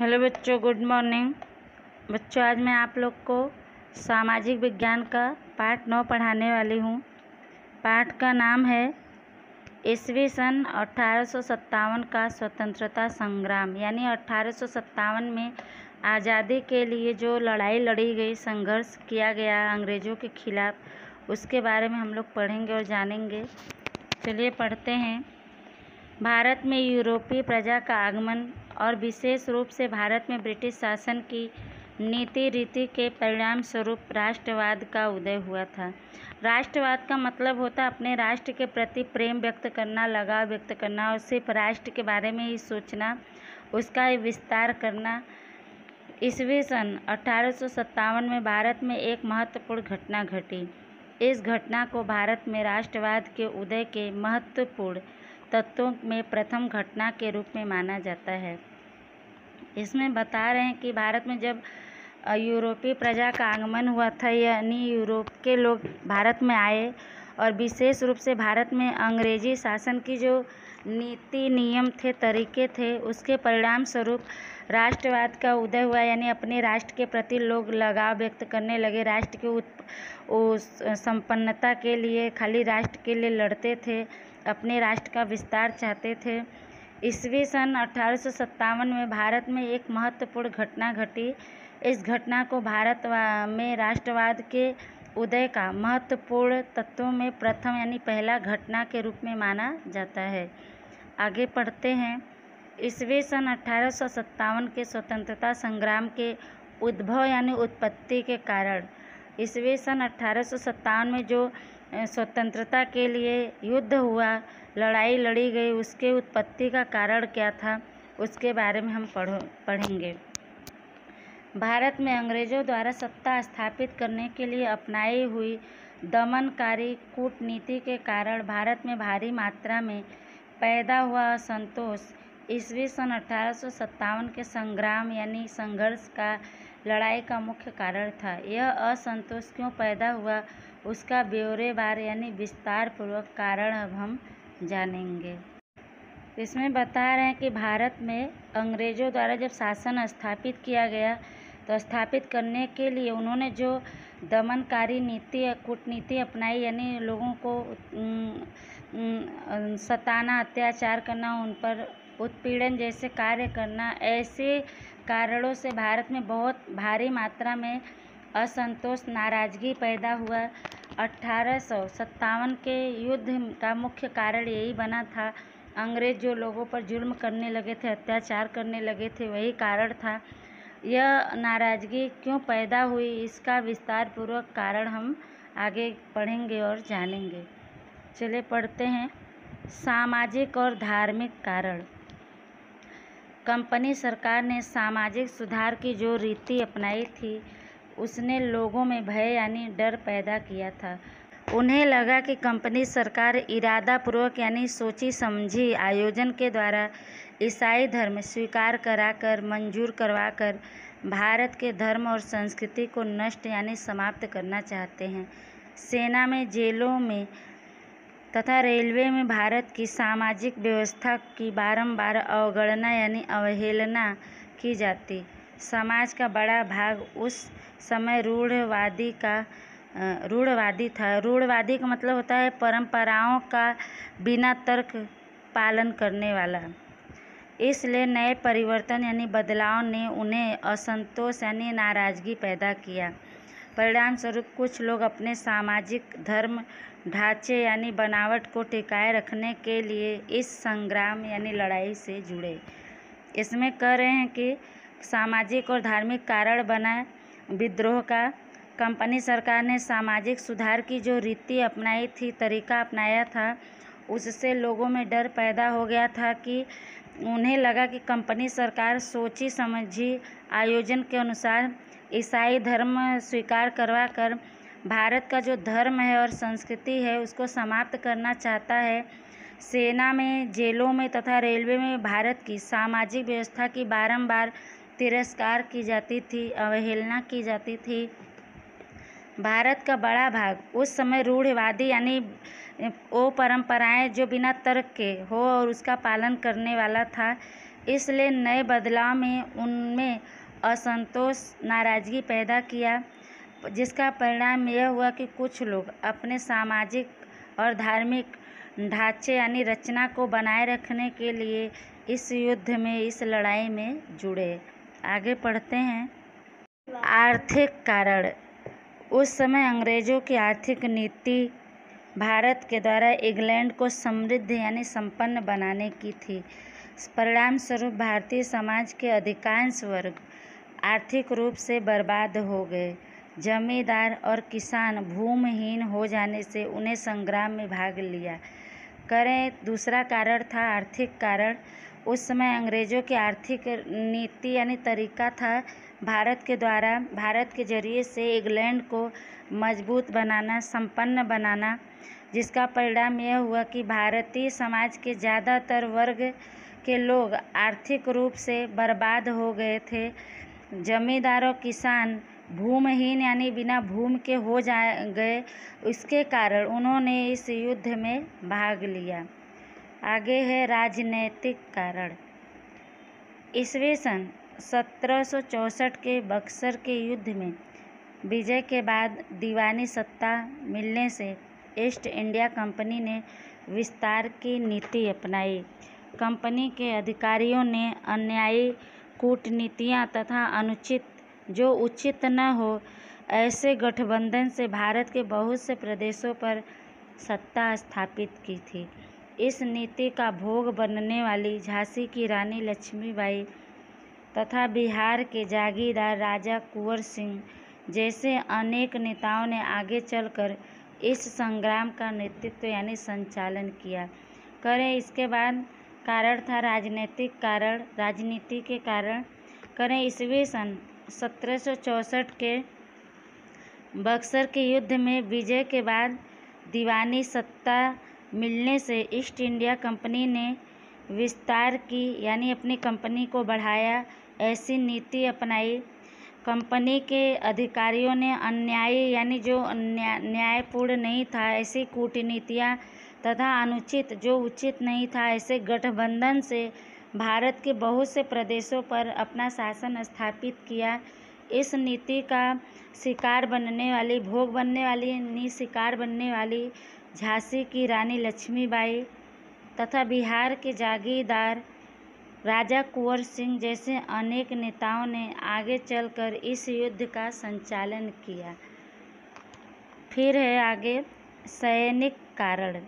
Hello बच्चों, good morning. बच्चों, आज मैं आप लोग को सामाजिक विज्ञान का पाठ 9 पढ़ाने वाली हूँ। पाठ का नाम है ईस्वी सन 1857 का स्वतंत्रता संग्राम। यानी 1857 में आज़ादी के लिए जो लड़ाई लड़ी गई, संघर्ष किया गया अंग्रेज़ों के खिलाफ, उसके बारे में हम लोग पढ़ेंगे और जानेंगे। चलिए पढ़ते हैं। भारत में यूरोपीय प्रजा का आगमन और विशेष रूप से भारत में ब्रिटिश शासन की नीति रीति के परिणाम स्वरूप राष्ट्रवाद का उदय हुआ था। राष्ट्रवाद का मतलब होता है अपने राष्ट्र के प्रति प्रेम व्यक्त करना, लगाव व्यक्त करना और सिर्फ राष्ट्र के बारे में ही सोचना, उसका विस्तार करना। ईस्वी सन 1857 में भारत में एक महत्वपूर्ण घटना घटी। इस घटना को भारत में राष्ट्रवाद के उदय के महत्वपूर्ण तत्वों में प्रथम घटना के रूप में माना जाता है। इसमें बता रहे हैं कि भारत में जब यूरोपीय प्रजा का आगमन हुआ था, यानी यूरोप के लोग भारत में आए और विशेष रूप से भारत में अंग्रेजी शासन की जो नीति नियम थे, तरीके थे, उसके परिणाम स्वरूप राष्ट्रवाद का उदय हुआ। यानी अपने राष्ट्र के प्रति लोग लगाव व्यक्त करने लगे, राष्ट्र के संपन्नता के लिए, खाली राष्ट्र के लिए लड़ते थे, अपने राष्ट्र का विस्तार चाहते थे। ईस्वी सन 1857 में भारत में एक महत्वपूर्ण घटना घटी। इस घटना को भारत में राष्ट्रवाद के उदय का महत्वपूर्ण तत्वों में प्रथम यानी पहला घटना के रूप में माना जाता है। आगे पढ़ते हैं। ईस्वी सन 1857 के स्वतंत्रता संग्राम के उद्भव यानी उत्पत्ति के कारण। ईस्वी सन 1857 में जो स्वतंत्रता के लिए युद्ध हुआ, लड़ाई लड़ी गई, उसके उत्पत्ति का कारण क्या था, उसके बारे में हम पढ़ेंगे। भारत में अंग्रेज़ों द्वारा सत्ता स्थापित करने के लिए अपनाई हुई दमनकारी कूटनीति के कारण भारत में भारी मात्रा में पैदा हुआ असंतोष ईस्वी सन 1857 के संग्राम यानी संघर्ष का, लड़ाई का मुख्य कारण था। यह असंतोष क्यों पैदा हुआ, उसका ब्यौरेवार यानी विस्तार पूर्वक कारण अब हम जानेंगे। इसमें बता रहे हैं कि भारत में अंग्रेज़ों द्वारा जब शासन स्थापित किया गया, तो स्थापित करने के लिए उन्होंने जो दमनकारी नीति या कूटनीति अपनाई, यानी लोगों को सताना, अत्याचार करना, उन पर उत्पीड़न जैसे कार्य करना, ऐसे कारणों से भारत में बहुत भारी मात्रा में असंतोष, नाराज़गी पैदा हुआ। 1857 के युद्ध का मुख्य कारण यही बना था। अंग्रेज़ जो लोगों पर जुल्म करने लगे थे, अत्याचार करने लगे थे, वही कारण था। यह नाराज़गी क्यों पैदा हुई, इसका विस्तार पूर्वक कारण हम आगे पढ़ेंगे और जानेंगे। चलिए पढ़ते हैं। सामाजिक और धार्मिक कारण। कंपनी सरकार ने सामाजिक सुधार की जो रीति अपनाई थी, उसने लोगों में भय यानी डर पैदा किया था। उन्हें लगा कि कंपनी सरकार इरादापूर्वक यानी सोची समझी आयोजन के द्वारा ईसाई धर्म स्वीकार कराकर, मंजूर करवाकर भारत के धर्म और संस्कृति को नष्ट यानी समाप्त करना चाहते हैं। सेना में, जेलों में तथा रेलवे में भारत की सामाजिक व्यवस्था की बारंबार अवगणना यानी अवहेलना की जाती। समाज का बड़ा भाग उस समय रूढ़वादी था। रूढ़वादी का मतलब होता है परंपराओं का बिना तर्क पालन करने वाला। इसलिए नए परिवर्तन यानी बदलाव ने उन्हें असंतोष यानी नाराज़गी पैदा किया। परिणाम स्वरूप कुछ लोग अपने सामाजिक धर्म ढांचे यानी बनावट को टिकाए रखने के लिए इस संग्राम यानी लड़ाई से जुड़े। इसमें कह रहे हैं कि सामाजिक और धार्मिक कारण बना विद्रोह का। कंपनी सरकार ने सामाजिक सुधार की जो रीति अपनाई थी, तरीका अपनाया था, उससे लोगों में डर पैदा हो गया था कि उन्हें लगा कि कंपनी सरकार सोची समझी आयोजन के अनुसार ईसाई धर्म स्वीकार करवा कर भारत का जो धर्म है और संस्कृति है, उसको समाप्त करना चाहता है। सेना में, जेलों में तथा रेलवे में भारत की सामाजिक व्यवस्था की बारंबार तिरस्कार की जाती थी, अवहेलना की जाती थी। भारत का बड़ा भाग उस समय रूढ़वादी यानी वो परंपराएं जो बिना तर्क के हो और उसका पालन करने वाला था। इसलिए नए बदलाव में उनमें असंतोष, नाराजगी पैदा किया, जिसका परिणाम यह हुआ कि कुछ लोग अपने सामाजिक और धार्मिक ढांचे यानी रचना को बनाए रखने के लिए इस युद्ध में, इस लड़ाई में जुड़े। आगे पढ़ते हैं। आर्थिक कारण। उस समय अंग्रेजों की आर्थिक नीति भारत के द्वारा इंग्लैंड को समृद्ध यानी संपन्न बनाने की थी। परिणाम स्वरूप भारतीय समाज के अधिकांश वर्ग आर्थिक रूप से बर्बाद हो गए। जमींदार और किसान भूमिहीन हो जाने से उन्हें संग्राम में भाग लिया करें। दूसरा कारण था आर्थिक कारण। उस समय अंग्रेजों की आर्थिक नीति यानी तरीका था भारत के जरिए से इंग्लैंड को मजबूत बनाना, संपन्न बनाना, जिसका परिणाम यह हुआ कि भारतीय समाज के ज़्यादातर वर्ग के लोग आर्थिक रूप से बर्बाद हो गए थे। जमींदार और किसान भूमिहीन यानी बिना भूमि के हो गए। इसके कारण उन्होंने इस युद्ध में भाग लिया। आगे है राजनीतिक कारण। ईस्वी सन 1764 के बक्सर के युद्ध में विजय के बाद दीवानी सत्ता मिलने से ईस्ट इंडिया कंपनी ने विस्तार की नीति अपनाई। कंपनी के अधिकारियों ने अन्यायी कूटनीतियाँ तथा जो उचित न हो ऐसे गठबंधन से भारत के बहुत से प्रदेशों पर सत्ता स्थापित की थी। इस नीति का भोग बनने वाली झांसी की रानी लक्ष्मीबाई तथा बिहार के जागीरदार राजा कुंवर सिंह जैसे अनेक नेताओं ने आगे चलकर इस संग्राम का नेतृत्व यानी संचालन किया करें। इसके बाद कारण था राजनीतिक कारण। राजनीति के कारण करें ईस्वी सन 1764 के बक्सर के युद्ध में विजय के बाद दीवानी सत्ता मिलने से ईस्ट इंडिया कंपनी ने विस्तार की यानी अपनी कंपनी को बढ़ाया, ऐसी नीति अपनाई। कंपनी के अधिकारियों ने अन्यायी यानी जो न्यायपूर्ण नहीं था ऐसी कूटनीतियाँ तथा जो उचित नहीं था ऐसे गठबंधन से भारत के बहुत से प्रदेशों पर अपना शासन स्थापित किया। इस नीति का शिकार बनने वाली झांसी की रानी लक्ष्मीबाई तथा बिहार के जागीरदार राजा कुंवर सिंह जैसे अनेक नेताओं ने आगे चलकर इस युद्ध का संचालन किया। फिर है आगे सैनिक कारण।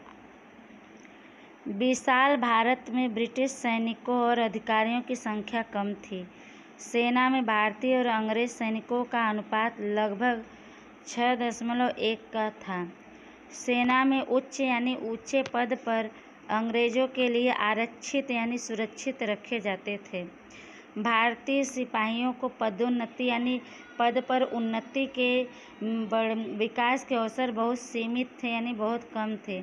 विशाल भारत में ब्रिटिश सैनिकों और अधिकारियों की संख्या कम थी। सेना में भारतीय और अंग्रेज सैनिकों का अनुपात लगभग 6.1 का था। सेना में उच्च यानी ऊंचे पद पर अंग्रेजों के लिए आरक्षित यानी सुरक्षित रखे जाते थे। भारतीय सिपाहियों को पदोन्नति यानी पद पर उन्नति के विकास के अवसर बहुत सीमित थे यानी बहुत कम थे।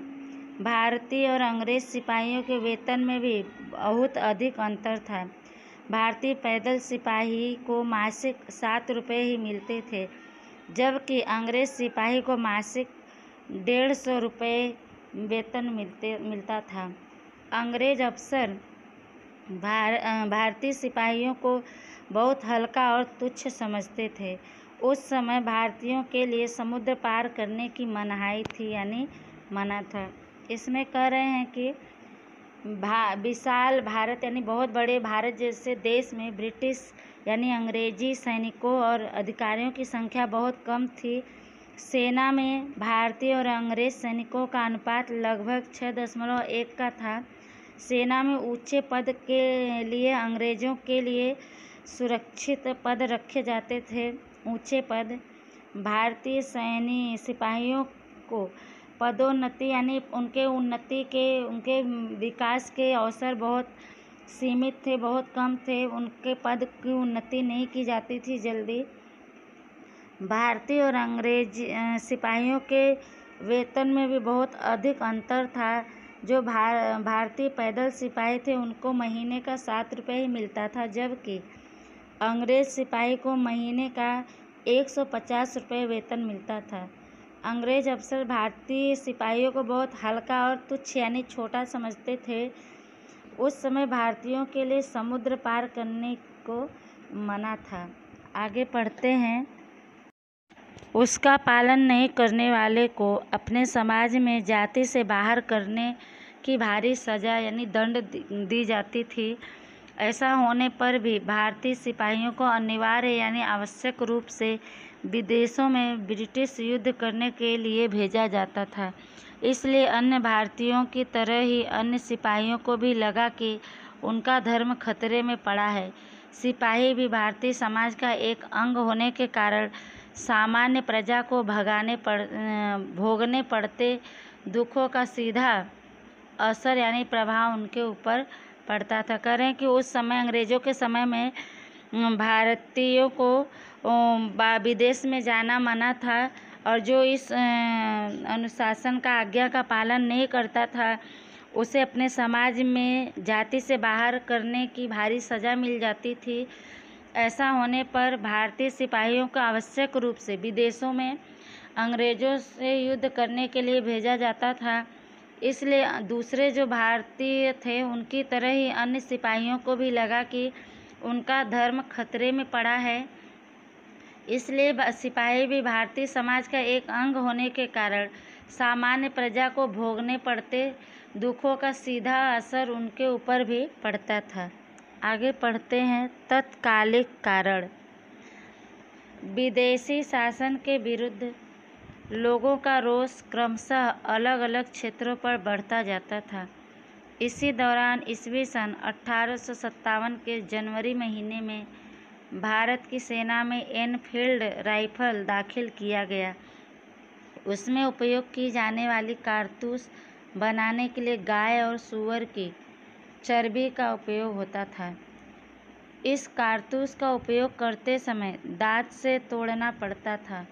भारतीय और अंग्रेज सिपाहियों के वेतन में भी बहुत अधिक अंतर था। भारतीय पैदल सिपाही को मासिक 7 रुपये ही मिलते थे, जबकि अंग्रेज सिपाही को मासिक 150 रुपये वेतन मिलता था। अंग्रेज अफसर भारतीय सिपाहियों को बहुत हल्का और तुच्छ समझते थे। उस समय भारतीयों के लिए समुद्र पार करने की मनाही थी यानी मना था। इसमें कह रहे हैं कि विशाल भारत यानी बहुत बड़े भारत जैसे देश में ब्रिटिश यानी अंग्रेजी सैनिकों और अधिकारियों की संख्या बहुत कम थी। सेना में भारतीय और अंग्रेज सैनिकों का अनुपात लगभग 6.1 का था। सेना में ऊंचे पद के लिए अंग्रेजों के लिए सुरक्षित पद रखे जाते थे। ऊंचे पद भारतीय सिपाहियों को पदोन्नति यानी उनके विकास के अवसर बहुत सीमित थे, बहुत कम थे। उनके पद की उन्नति नहीं की जाती थी जल्दी। भारतीय और अंग्रेज सिपाहियों के वेतन में भी बहुत अधिक अंतर था। जो भारतीय पैदल सिपाही थे उनको महीने का 7 रुपये ही मिलता था, जबकि अंग्रेज सिपाही को महीने का 150 रुपये वेतन मिलता था। अंग्रेज अफसर भारतीय सिपाहियों को बहुत हल्का और तुच्छ यानी छोटा समझते थे। उस समय भारतीयों के लिए समुद्र पार करने को मना था। आगे पढ़ते हैं। उसका पालन नहीं करने वाले को अपने समाज में जाति से बाहर करने की भारी सजा यानी दंड दी जाती थी। ऐसा होने पर भी भारतीय सिपाहियों को अनिवार्य यानी आवश्यक रूप से विदेशों में ब्रिटिश युद्ध करने के लिए भेजा जाता था। इसलिए अन्य भारतीयों की तरह ही अन्य सिपाहियों को भी लगा कि उनका धर्म खतरे में पड़ा है। सिपाही भी भारतीय समाज का एक अंग होने के कारण सामान्य प्रजा को भोगने पड़ते दुखों का सीधा असर यानी प्रभाव उनके ऊपर पड़ता था। करें कि उस समय अंग्रेज़ों के समय में भारतीयों को विदेश में जाना मना था और जो इस अनुशासन का आज्ञा का पालन नहीं करता था उसे अपने समाज में जाति से बाहर करने की भारी सज़ा मिल जाती थी। ऐसा होने पर भारतीय सिपाहियों को आवश्यक रूप से विदेशों में अंग्रेज़ों से युद्ध करने के लिए भेजा जाता था। इसलिए दूसरे जो भारतीय थे उनकी तरह ही अन्य सिपाहियों को भी लगा कि उनका धर्म खतरे में पड़ा है। इसलिए सिपाही भी भारतीय समाज का एक अंग होने के कारण सामान्य प्रजा को भोगने पड़ते दुखों का सीधा असर उनके ऊपर भी पड़ता था। आगे पढ़ते हैं। तत्कालिक कारण। विदेशी शासन के विरुद्ध लोगों का रोष क्रमशः अलग अलग क्षेत्रों पर बढ़ता जाता था। इसी दौरान ईस्वी सन 1857 के जनवरी महीने में भारत की सेना में एनफील्ड राइफल दाखिल किया गया। उसमें उपयोग की जाने वाली कारतूस बनाने के लिए गाय और सूअर की चर्बी का उपयोग होता था। इस कारतूस का उपयोग करते समय दांत से तोड़ना पड़ता था।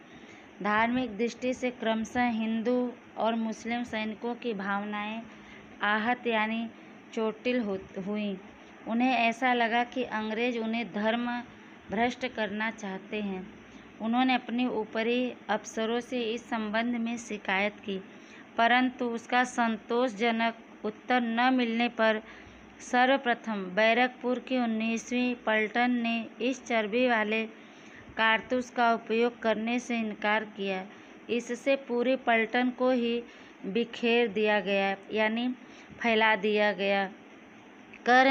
धार्मिक दृष्टि से क्रमशः हिंदू और मुस्लिम सैनिकों की भावनाएं आहत यानी चोटिल हुई। उन्हें ऐसा लगा कि अंग्रेज उन्हें धर्म भ्रष्ट करना चाहते हैं। उन्होंने अपने ऊपरी अफसरों से इस संबंध में शिकायत की, परंतु उसका संतोषजनक उत्तर न मिलने पर सर्वप्रथम बैरकपुर की 19वीं पलटन ने इस चर्बी वाले कारतूस का उपयोग करने से इनकार किया। इससे पूरी पलटन को ही बिखेर दिया गया यानी फैला दिया गया।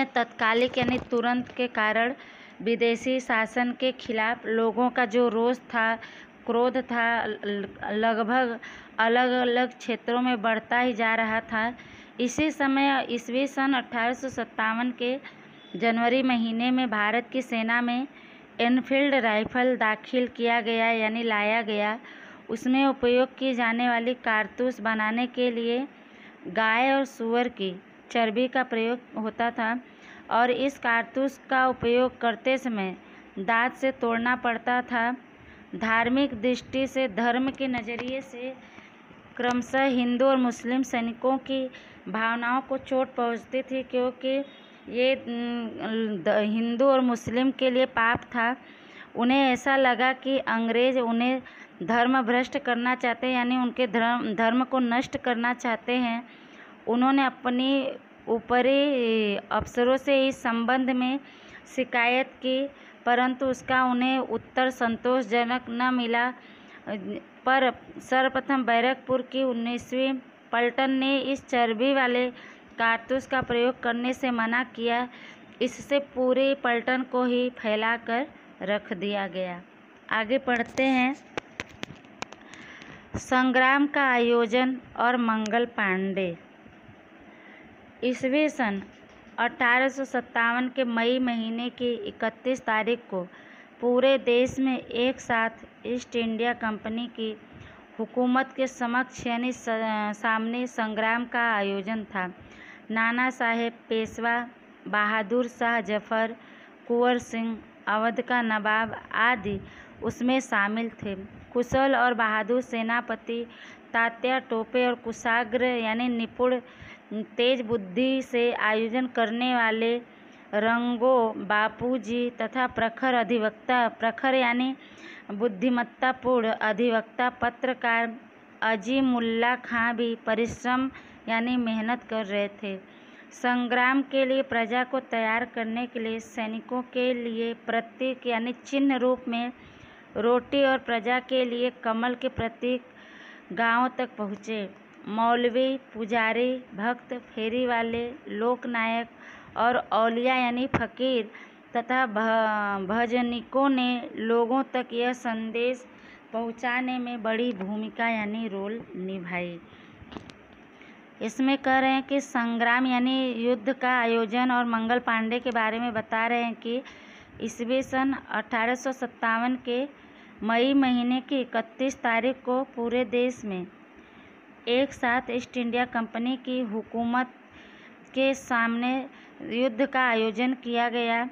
तत्कालिक यानी तुरंत के कारण विदेशी शासन के खिलाफ लोगों का जो रोष था, क्रोध था, लगभग अलग अलग क्षेत्रों में बढ़ता ही जा रहा था। इसी समय ईस्वी सन 1857 के जनवरी महीने में भारत की सेना में एनफील्ड राइफल दाखिल किया गया यानी लाया गया। उसमें उपयोग की जाने वाली कारतूस बनाने के लिए गाय और सूअर की चर्बी का प्रयोग होता था और इस कारतूस का उपयोग करते समय दांत से तोड़ना पड़ता था। धार्मिक दृष्टि से धर्म के नज़रिए से क्रमशः हिंदू और मुस्लिम सैनिकों की भावनाओं को चोट पहुंचती थी, क्योंकि ये हिंदू और मुस्लिम के लिए पाप था। उन्हें ऐसा लगा कि अंग्रेज उन्हें धर्म भ्रष्ट करना चाहते हैं यानी उनके धर्म को नष्ट करना चाहते हैं। उन्होंने अपनी ऊपरी अफसरों से इस संबंध में शिकायत की, परंतु उसका उन्हें उत्तर संतोषजनक न मिला। पर सर्वप्रथम बैरकपुर की 19वीं पलटन ने इस चर्बी वाले कारतूस का प्रयोग करने से मना किया। इससे पूरी पलटन को ही फैलाकर रख दिया गया। आगे पढ़ते हैं। संग्राम का आयोजन और मंगल पांडे। ईस्वी सन 1857 के मई महीने की 31 तारीख को पूरे देश में एक साथ ईस्ट इंडिया कंपनी की हुकूमत के समक्ष यानी सामने संग्राम का आयोजन था। नाना साहेब पेशवा, बहादुर शाह जफर, कुंवर सिंह, अवध का नवाब आदि उसमें शामिल थे। कुशल और बहादुर सेनापति तात्या टोपे और कुशाग्र यानी निपुण तेज बुद्धि से आयोजन करने वाले रंगो बापूजी तथा प्रखर यानी बुद्धिमत्तापूर्ण अधिवक्ता पत्रकार अजीमुल्ला खां भी परिश्रम यानी मेहनत कर रहे थे। संग्राम के लिए प्रजा को तैयार करने के लिए सैनिकों के लिए प्रतीक यानी चिन्ह रूप में रोटी और प्रजा के लिए कमल के प्रतीक गांवों तक पहुँचे। मौलवी, पुजारी, भक्त, फेरी वाले, लोकनायक और औलिया यानी फकीर तथा भजनिकों ने लोगों तक यह संदेश पहुंचाने में बड़ी भूमिका यानी रोल निभाई। इसमें कह रहे हैं कि संग्राम यानी युद्ध का आयोजन और मंगल पांडे के बारे में बता रहे हैं कि ईस्वी सन 1857 के मई महीने की 31 तारीख को पूरे देश में एक साथ ईस्ट इंडिया कंपनी की हुकूमत के सामने युद्ध का आयोजन किया गया।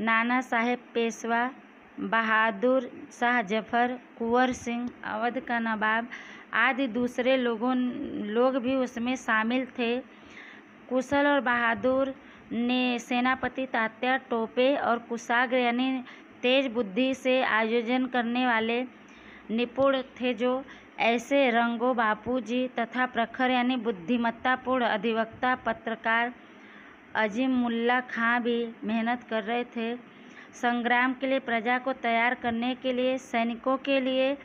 नाना साहेब पेशवा, बहादुर शाह जफर, कुंवर सिंह, अवध का नवाब आदि दूसरे लोग भी उसमें शामिल थे। कुशल और बहादुर ने सेनापति तात्या टोपे और कुशाग्र यानी तेज बुद्धि से आयोजन करने वाले निपुण थे, जो ऐसे रंगो बापूजी तथा प्रखर यानी बुद्धिमत्तापूर्ण अधिवक्ता पत्रकार अजीमुल्ला खां भी मेहनत कर रहे थे। संग्राम के लिए प्रजा को तैयार करने के लिए सैनिकों के लिए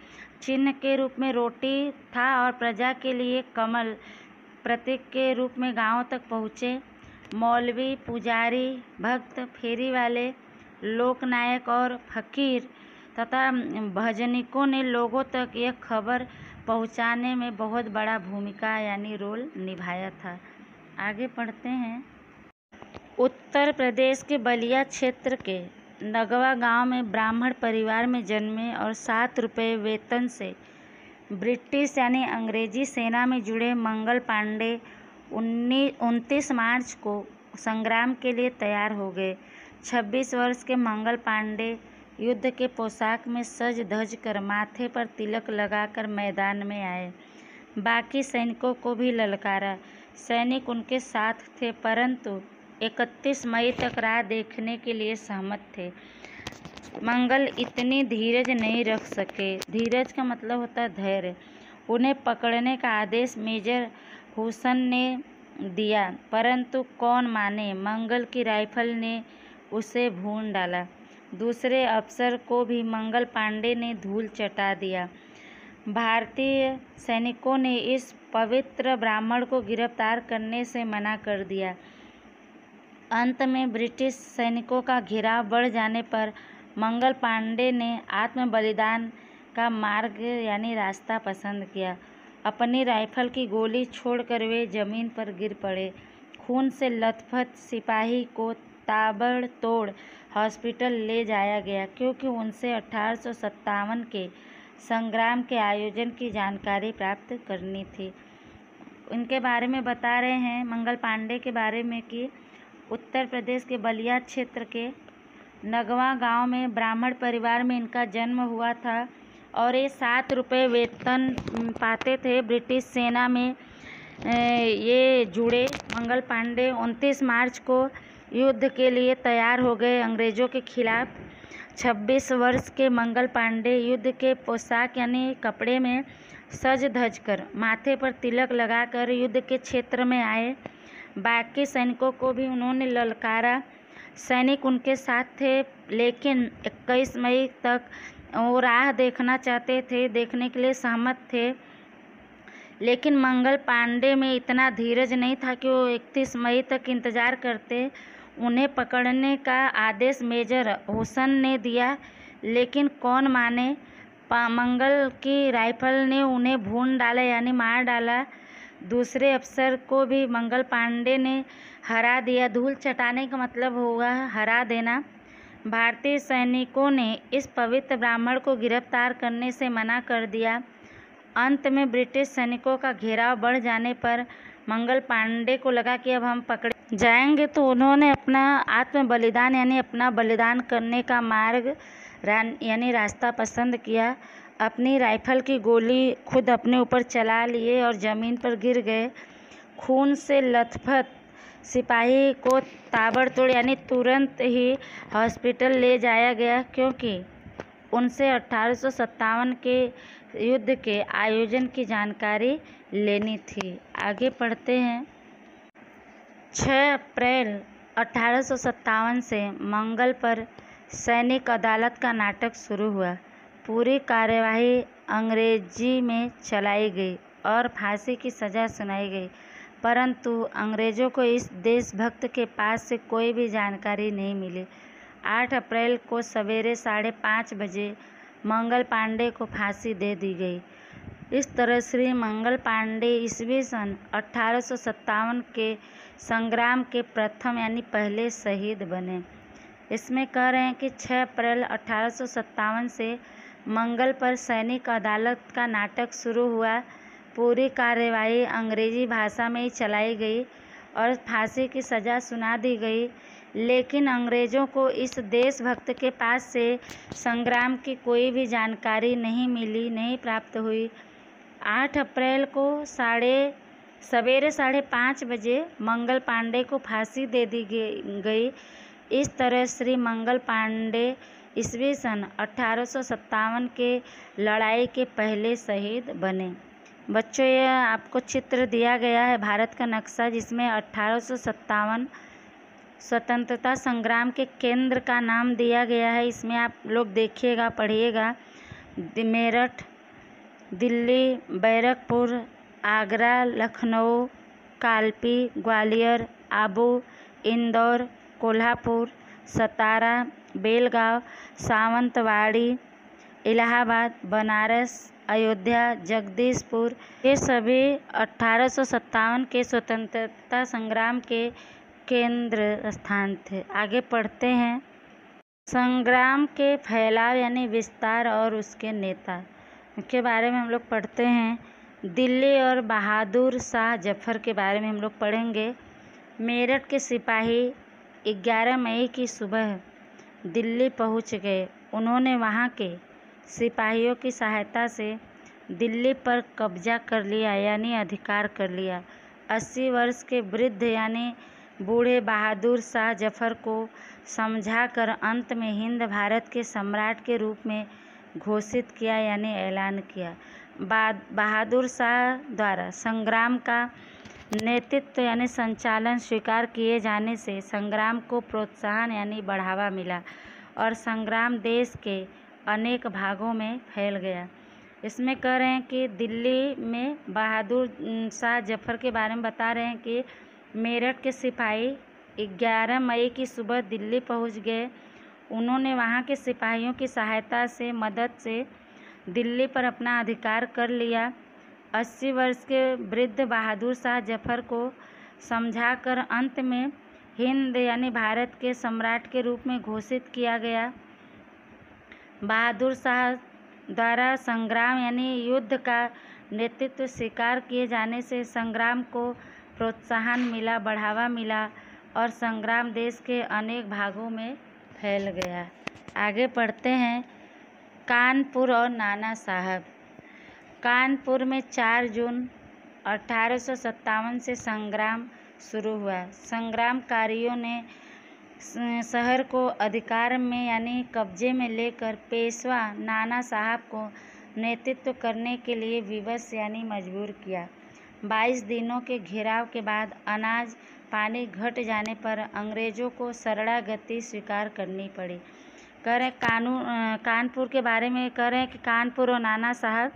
चिन्ह के रूप में रोटी था और प्रजा के लिए कमल प्रतीक के रूप में गांवों तक पहुँचे। मौलवी, पुजारी, भक्त, फेरी वाले, लोकनायक और फकीर तथा भजनिकों ने लोगों तक यह खबर पहुंचाने में बहुत बड़ा भूमिका यानी रोल निभाया था। आगे पढ़ते हैं। उत्तर प्रदेश के बलिया क्षेत्र के नगवा गांव में ब्राह्मण परिवार में जन्मे और 7 रुपये वेतन से ब्रिटिश यानी अंग्रेजी सेना में जुड़े मंगल पांडे 29 मार्च को संग्राम के लिए तैयार हो गए। 26 वर्ष के मंगल पांडे युद्ध के पोशाक में सज धज कर माथे पर तिलक लगाकर मैदान में आए। बाकी सैनिकों को भी ललकारा। सैनिक उनके साथ थे, परंतु 31 मई तक राह देखने के लिए सहमत थे। मंगल इतनी धीरज नहीं रख सके। धीरज का मतलब होता है धैर्य। उन्हें पकड़ने का आदेश मेजर हुसन ने दिया, परंतु कौन माने। मंगल की राइफल ने उसे भून डाला। दूसरे अफसर को भी मंगल पांडे ने धूल चटा दिया। भारतीय सैनिकों ने इस पवित्र ब्राह्मण को गिरफ्तार करने से मना कर दिया। अंत में ब्रिटिश सैनिकों का घेराव बढ़ जाने पर मंगल पांडे ने आत्म बलिदान का मार्ग यानी रास्ता पसंद किया। अपनी राइफल की गोली छोड़कर वे जमीन पर गिर पड़े। खून से लथपथ सिपाही को ताबड़तोड़ हॉस्पिटल ले जाया गया, क्योंकि उनसे 1857 के संग्राम के आयोजन की जानकारी प्राप्त करनी थी। इनके बारे में बता रहे हैं मंगल पांडे के बारे में कि उत्तर प्रदेश के बलिया क्षेत्र के नगवा गांव में ब्राह्मण परिवार में इनका जन्म हुआ था और ये 7 रुपये वेतन पाते थे। ब्रिटिश सेना में ये जुड़े। मंगल पांडे 29 मार्च को युद्ध के लिए तैयार हो गए अंग्रेज़ों के खिलाफ। 26 वर्ष के मंगल पांडे युद्ध के पोशाक यानी कपड़े में सज धज कर माथे पर तिलक लगाकर युद्ध के क्षेत्र में आए। बाकी सैनिकों को भी उन्होंने ललकारा। सैनिक उनके साथ थे, लेकिन 21 मई तक वो राह देखना चाहते थे, देखने के लिए सहमत थे। लेकिन मंगल पांडे में इतना धीरज नहीं था कि वो 31 मई तक इंतज़ार करते। उन्हें पकड़ने का आदेश मेजर हुसन ने दिया, लेकिन कौन माने। मंगल की राइफल ने उन्हें भून डाला यानी मार डाला। दूसरे अफसर को भी मंगल पांडे ने हरा दिया। धूल चटाने का मतलब होगा हरा देना। भारतीय सैनिकों ने इस पवित्र ब्राह्मण को गिरफ्तार करने से मना कर दिया। अंत में ब्रिटिश सैनिकों का घेराव बढ़ जाने पर मंगल पांडे को लगा कि अब हम पकड़े जाएंगे, तो उन्होंने अपना आत्म बलिदान यानी अपना बलिदान करने का मार्ग यानी रास्ता पसंद किया। अपनी राइफल की गोली खुद अपने ऊपर चला लिए और ज़मीन पर गिर गए। खून से लथपथ सिपाही को ताबड़तोड़ यानी तुरंत ही हॉस्पिटल ले जाया गया, क्योंकि उनसे 1857 के युद्ध के आयोजन की जानकारी लेनी थी। आगे पढ़ते हैं। 6 अप्रैल 1857 से मंगल पर सैनिक अदालत का नाटक शुरू हुआ। पूरी कार्यवाही अंग्रेजी में चलाई गई और फांसी की सज़ा सुनाई गई, परंतु अंग्रेज़ों को इस देशभक्त के पास से कोई भी जानकारी नहीं मिली। 8 अप्रैल को सवेरे 5:30 बजे मंगल पांडे को फांसी दे दी गई। इस तरह श्री मंगल पांडे ईस्वी सन 1857 के संग्राम के प्रथम यानी पहले शहीद बने। इसमें कह रहे हैं कि 6 अप्रैल 1857 से मंगल पर सैनिक अदालत का नाटक शुरू हुआ। पूरी कार्यवाही अंग्रेजी भाषा में ही चलाई गई और फांसी की सज़ा सुना दी गई, लेकिन अंग्रेज़ों को इस देशभक्त के पास से संग्राम की कोई भी जानकारी नहीं मिली, नहीं प्राप्त हुई। 8 अप्रैल को सवेरे 5:30 बजे मंगल पांडे को फांसी दे दी गई। इस तरह श्री मंगल पांडे ईस्वी सन 1857 के लड़ाई के पहले शहीद बने। बच्चों, यह आपको चित्र दिया गया है भारत का नक्शा, जिसमें 1857 स्वतंत्रता संग्राम के केंद्र का नाम दिया गया है। इसमें आप लोग देखिएगा, पढ़िएगा। मेरठ, दिल्ली, बैरकपुर, आगरा, लखनऊ, कालपी, ग्वालियर, आबू, इंदौर, कोल्हापुर, सतारा, बेलगांव, सावंतवाड़ी, इलाहाबाद, बनारस, अयोध्या, जगदीशपुर, ये सभी 1857 के स्वतंत्रता संग्राम के केंद्र स्थान थे। आगे पढ़ते हैं। संग्राम के फैलाव यानी विस्तार और उसके नेता के बारे में हम लोग पढ़ते हैं। दिल्ली और बहादुर शाह जफर के बारे में हम लोग पढ़ेंगे। मेरठ के सिपाही 11 मई की सुबह दिल्ली पहुंच गए। उन्होंने वहां के सिपाहियों की सहायता से दिल्ली पर कब्जा कर लिया यानी अधिकार कर लिया। 80 वर्ष के वृद्ध यानी बूढ़े बहादुर शाह जफर को समझाकर अंत में हिंद भारत के सम्राट के रूप में घोषित किया यानी ऐलान किया। बहादुर शाह द्वारा संग्राम का नेतृत्व यानी संचालन स्वीकार किए जाने से संग्राम को प्रोत्साहन यानी बढ़ावा मिला और संग्राम देश के अनेक भागों में फैल गया। इसमें कह रहे हैं कि दिल्ली में बहादुर शाह जफर के बारे में बता रहे हैं कि मेरठ के सिपाही 11 मई की सुबह दिल्ली पहुंच गए। उन्होंने वहां के सिपाहियों की सहायता से मदद से दिल्ली पर अपना अधिकार कर लिया। 80 वर्ष के वृद्ध बहादुर शाह जफर को समझाकर अंत में हिंद यानी भारत के सम्राट के रूप में घोषित किया गया। बहादुर शाह द्वारा संग्राम यानी युद्ध का नेतृत्व स्वीकार किए जाने से संग्राम को प्रोत्साहन मिला, बढ़ावा मिला और संग्राम देश के अनेक भागों में फैल गया। आगे पढ़ते हैं। कानपुर और नाना साहब। कानपुर में 4 जून 1857 से संग्राम शुरू हुआ। संग्रामकारियों ने शहर को अधिकार में यानी कब्जे में लेकर पेशवा नाना साहब को नेतृत्व करने के लिए विवश यानी मजबूर किया। 22 दिनों के घेराव के बाद अनाज पानी घट जाने पर अंग्रेज़ों को शरणागति स्वीकार करनी पड़ी। कह रहे कानपुर के बारे में कह रहे हैं कि कानपुर और नाना साहब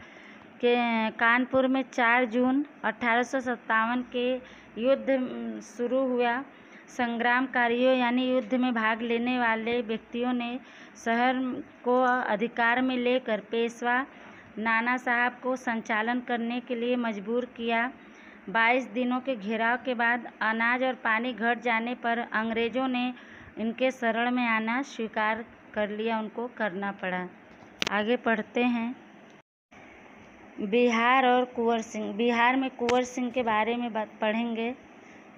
के कानपुर में 4 जून 1857 के युद्ध शुरू हुआ। संग्रामकारियों यानी युद्ध में भाग लेने वाले व्यक्तियों ने शहर को अधिकार में लेकर पेशवा नाना साहब को संचालन करने के लिए मजबूर किया। 22 दिनों के घेराव के बाद अनाज और पानी घट जाने पर अंग्रेज़ों ने इनके शरण में आना स्वीकार कर लिया, उनको करना पड़ा। आगे पढ़ते हैं। बिहार और कुंवर सिंह। बिहार में कुंवर सिंह के बारे में पढ़ेंगे।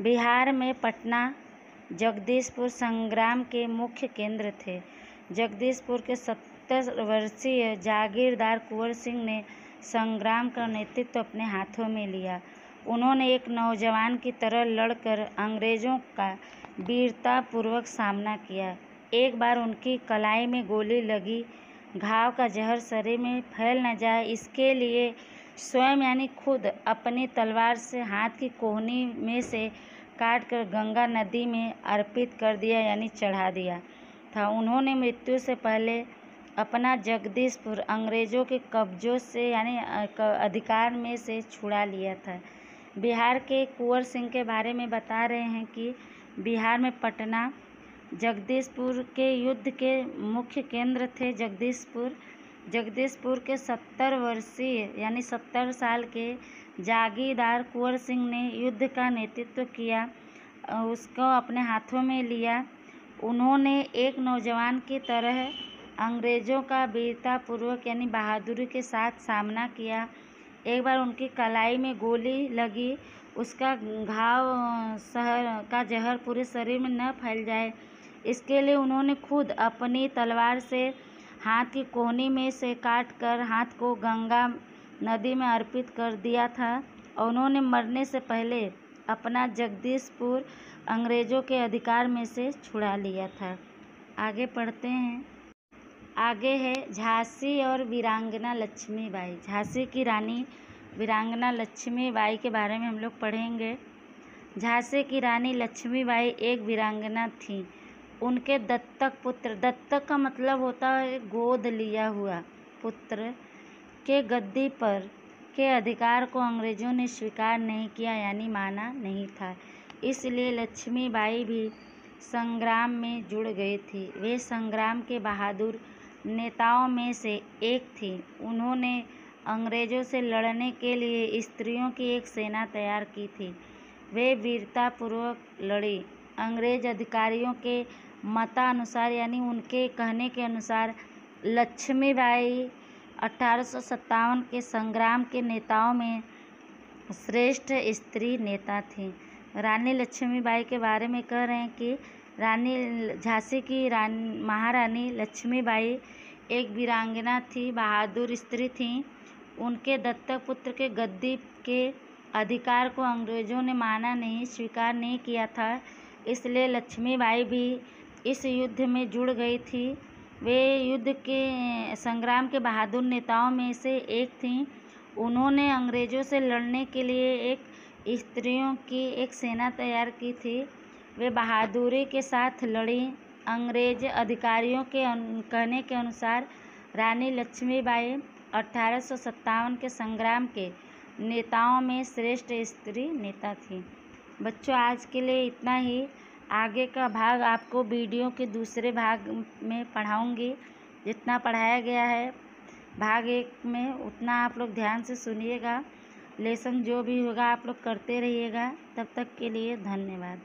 बिहार में पटना, जगदीशपुर संग्राम के मुख्य केंद्र थे। जगदीशपुर के 70 वर्षीय जागीरदार कुंवर सिंह ने संग्राम का नेतृत्व अपने हाथों में लिया। उन्होंने एक नौजवान की तरह लड़कर अंग्रेज़ों का वीरतापूर्वक सामना किया। एक बार उनकी कलाई में गोली लगी। घाव का जहर शरीर में फैल न जाए इसके लिए स्वयं यानी खुद अपनी तलवार से हाथ की कोहनी में से काट कर गंगा नदी में अर्पित कर दिया यानी चढ़ा दिया था। उन्होंने मृत्यु से पहले अपना जगदीशपुर अंग्रेज़ों के कब्जों से यानी अधिकार में से छुड़ा लिया था। बिहार के कुंवर सिंह के बारे में बता रहे हैं कि बिहार में पटना जगदीशपुर के युद्ध के मुख्य केंद्र थे। जगदीशपुर के 70 वर्षीय यानी 70 साल के जागीरदार कुंवर सिंह ने युद्ध का नेतृत्व किया, उसको अपने हाथों में लिया। उन्होंने एक नौजवान की तरह अंग्रेज़ों का वीरतापूर्वक यानी बहादुरी के साथ सामना किया। एक बार उनकी कलाई में गोली लगी, उसका घाव का जहर पूरे शरीर में न फैल जाए, इसके लिए उन्होंने खुद अपनी तलवार से हाथ की कोहनी में से काट कर हाथ को गंगा नदी में अर्पित कर दिया था और उन्होंने मरने से पहले अपना जगदीशपुर अंग्रेज़ों के अधिकार में से छुड़ा लिया था। आगे पढ़ते हैं। आगे है झांसी और वीरांगना लक्ष्मीबाई। झांसी की रानी वीरांगना लक्ष्मीबाई के बारे में हम लोग पढ़ेंगे। झांसी की रानी लक्ष्मीबाई एक वीरांगना थी। उनके दत्तक पुत्र, दत्तक का मतलब होता है गोद लिया हुआ पुत्र, के गद्दी पर के अधिकार को अंग्रेज़ों ने स्वीकार नहीं किया यानी माना नहीं था। इसलिए लक्ष्मीबाई भी संग्राम में जुड़ गई थी। वे संग्राम के बहादुर नेताओं में से एक थी। उन्होंने अंग्रेज़ों से लड़ने के लिए स्त्रियों की एक सेना तैयार की थी। वे वीरतापूर्वक लड़ी। अंग्रेज़ अधिकारियों के मतानुसार यानी उनके कहने के अनुसार लक्ष्मीबाई 1857 के संग्राम के नेताओं में श्रेष्ठ स्त्री नेता थी। रानी लक्ष्मीबाई के बारे में कह रहे हैं कि झांसी की महारानी लक्ष्मीबाई एक वीरांगना थी, बहादुर स्त्री थी। उनके दत्तक पुत्र के गद्दी के अधिकार को अंग्रेज़ों ने स्वीकार नहीं किया था। इसलिए लक्ष्मीबाई भी इस युद्ध में जुड़ गई थी। वे युद्ध के संग्राम के बहादुर नेताओं में से एक थीं। उन्होंने अंग्रेज़ों से लड़ने के लिए एक स्त्रियों की एक सेना तैयार की थी। वे बहादुरी के साथ लड़ी। अंग्रेज़ अधिकारियों के कहने के अनुसार रानी लक्ष्मीबाई 1857 के संग्राम के नेताओं में श्रेष्ठ स्त्री नेता थी। बच्चों, आज के लिए इतना ही। आगे का भाग आपको वीडियो के दूसरे भाग में पढ़ाऊँगी। जितना पढ़ाया गया है भाग 1 में उतना आप लोग ध्यान से सुनिएगा। लेसन जो भी होगा आप लोग करते रहिएगा। तब तक के लिए धन्यवाद।